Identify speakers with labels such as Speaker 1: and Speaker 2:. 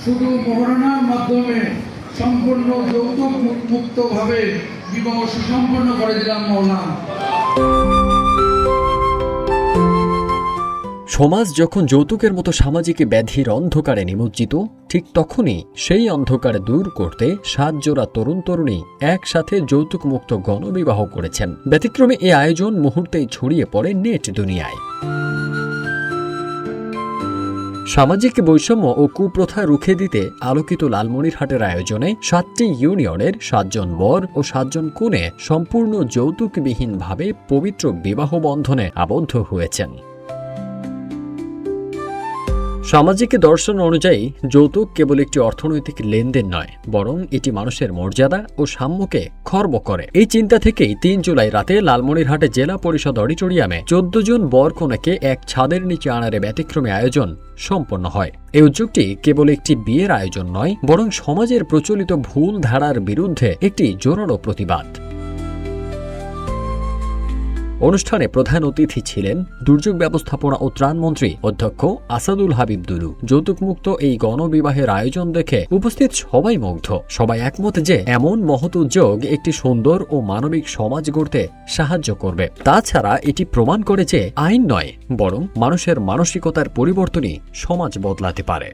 Speaker 1: শুধু মোহরানার মাধ্যমে সম্পূর্ণ যৌতুক মুক্তভাবে বিবাহ সুসম্পন্ন করে দিলাম মৌলানা।
Speaker 2: সমাজ যখন যৌতুকের মতো সামাজিক ব্যাধির অন্ধকারে নিমজ্জিত, ঠিক তখনই সেই অন্ধকার দূর করতে 7 জোড়া তরুণ তরুণী একসাথে যৌতুক মুক্ত গণবিবাহ করেছেন। ব্যতিক্রমে এই আয়োজন মুহূর্তেই ছড়িয়ে পড়ে নেট দুনিয়ায়। সামাজিক বৈষম্য ও কুপ্রথা রুখে দিতে আলোকিত লালমনিরহাটের আয়োজনে 7টি ইউনিয়নের 7 জন বর ও 7 জন কনে সম্পূর্ণ যৌতুকবিহীনভাবে পবিত্র বিবাহ বন্ধনে আবদ্ধ হয়েছেন। সামাজিক দর্শন অনুযায়ী যৌতুক কেবল একটি অর্থনৈতিক লেনদেন নয়, বরং এটি মানুষের মর্যাদা ও সাম্যকে খর্ব করে। এই চিন্তা থেকেই 3 জুলাই রাতে লালমনিরহাটে জেলা পরিষদ অডিটোরিয়ামে 14 জন বর কনেকে এক ছাদের নিচে আনার ব্যতিক্রমী আয়োজন সম্পন্ন হয়। এই উদ্যোগটি কেবল একটি বিয়ের আয়োজন নয়, বরং সমাজের প্রচলিত ভুল ধারার বিরুদ্ধে একটি জোরালো প্রতিবাদ। অনুষ্ঠানে প্রধান অতিথি ছিলেন দুর্যোগ ব্যবস্থাপনা ও ত্রাণমন্ত্রী অধ্যক্ষ আসাদুল হাবিব দুলু। যৌতুকমুক্ত এই গণবিবাহের আয়োজন দেখে উপস্থিত সবাই মুগ্ধ। সবাই একমত যে এমন মহৎ উদ্যোগ একটি সুন্দর ও মানবিক সমাজ গড়তে সাহায্য করবে। তাছাড়া এটি প্রমাণ করে যে আইন নয়, বরং মানুষের মানসিকতার পরিবর্তনই সমাজ বদলাতে পারে।